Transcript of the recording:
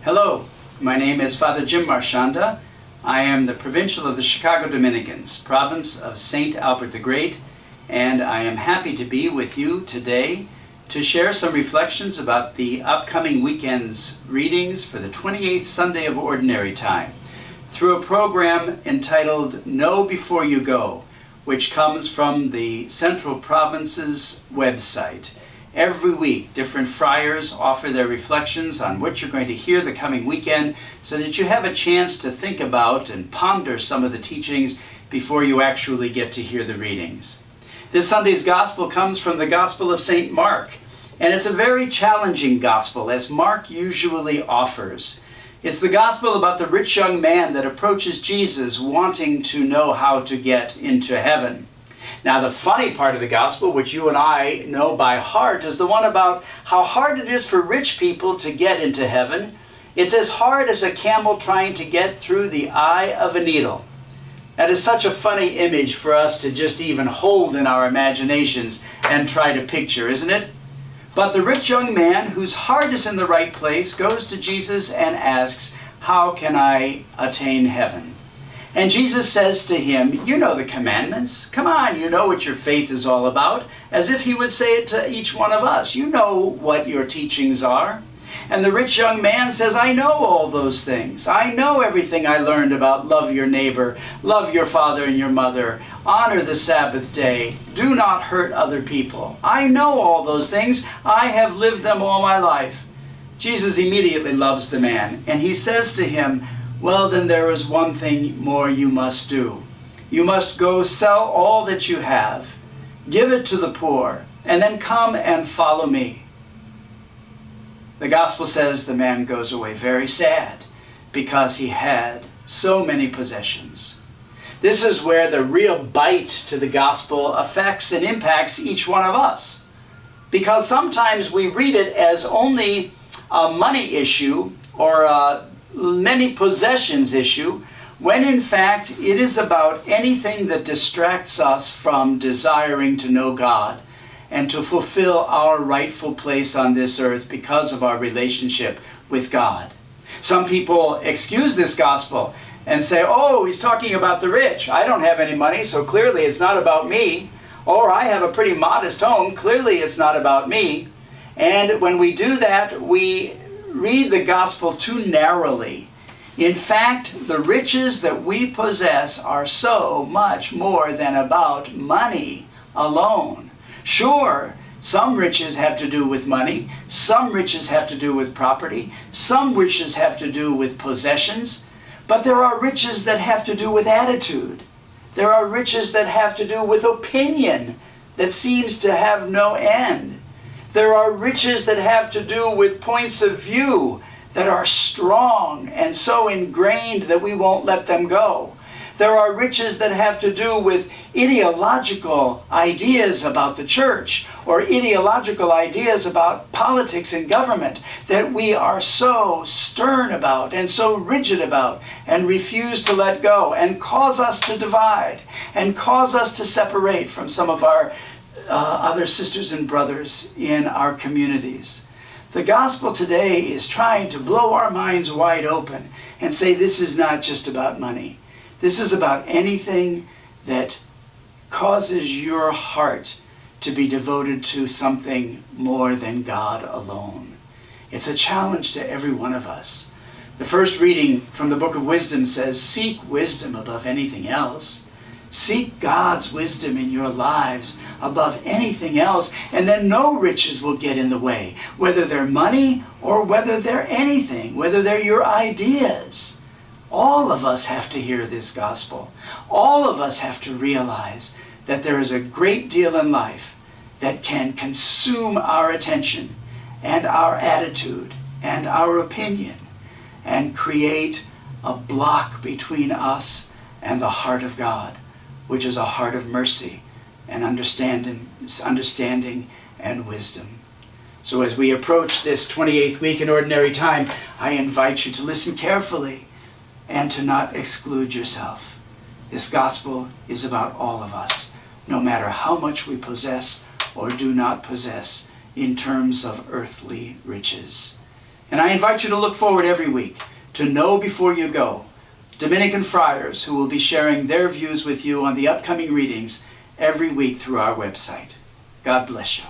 Hello, my name is Father Jim Marchionda. I am the Provincial of the Chicago Dominicans, province of St. Albert the Great, and I am happy to be with you today to share some reflections about the upcoming weekend's readings for the 28th Sunday of Ordinary Time through a program entitled Know Before You Go, which comes from the Central Province's website. Every week, different friars offer their reflections on what you're going to hear the coming weekend so that you have a chance to think about and ponder some of the teachings before you actually get to hear the readings. This Sunday's Gospel comes from the Gospel of St. Mark, and it's a very challenging Gospel, as Mark usually offers. It's the Gospel about the rich young man that approaches Jesus wanting to know how to get into heaven. Now, the funny part of the Gospel, which you and I know by heart, is the one about how hard it is for rich people to get into heaven. It's as hard as a camel trying to get through the eye of a needle. That is such a funny image for us to just even hold in our imaginations and try to picture, isn't it? But the rich young man, whose heart is in the right place, goes to Jesus and asks, "How can I attain heaven?" And Jesus says to him, "You know the commandments. Come on, you know what your faith is all about," as if he would say it to each one of us. You know what your teachings are. And the rich young man says, "I know all those things. I know everything I learned about love your neighbor, love your father and your mother, honor the Sabbath day, do not hurt other people. I know all those things. I have lived them all my life." Jesus immediately loves the man, and he says to him, "Well, then there is one thing more you must do. You must go sell all that you have, give it to the poor, and then come and follow me." The Gospel says the man goes away very sad because he had so many possessions. This is where the real bite to the Gospel affects and impacts each one of us. Because sometimes we read it as only a money issue or a many possessions issue, when in fact it is about anything that distracts us from desiring to know God and to fulfill our rightful place on this earth because of our relationship with God. Some people excuse this gospel and say, "Oh, he's talking about the rich. I don't have any money, so clearly it's not about me." Or, "I have a pretty modest home. Clearly it's not about me." And when we do that, we read the gospel too narrowly. In fact, the riches that we possess are so much more than about money alone. Sure, some riches have to do with money, some riches have to do with property, some riches have to do with possessions, but there are riches that have to do with attitude. There are riches that have to do with opinion that seems to have no end. There are riches that have to do with points of view that are strong and so ingrained that we won't let them go. There are riches that have to do with ideological ideas about the church or ideological ideas about politics and government that we are so stern about and so rigid about and refuse to let go and cause us to divide and cause us to separate from some of our other sisters and brothers in our communities. The gospel today is trying to blow our minds wide open and say this is not just about money. This is about anything that causes your heart to be devoted to something more than God alone. It's a challenge to every one of us. The first reading from the Book of Wisdom says, "Seek wisdom above anything else." Seek God's wisdom in your lives above anything else, and then no riches will get in the way, whether they're money or whether they're anything, whether they're your ideas. All of us have to hear this gospel. All of us have to realize that there is a great deal in life that can consume our attention and our attitude and our opinion and create a block between us and the heart of God, which is a heart of mercy and understanding and wisdom. So as we approach this 28th week in Ordinary Time, I invite you to listen carefully and to not exclude yourself. This gospel is about all of us, no matter how much we possess or do not possess in terms of earthly riches. And I invite you to look forward every week to Know Before You Go, Dominican friars who will be sharing their views with you on the upcoming readings every week through our website. God bless you.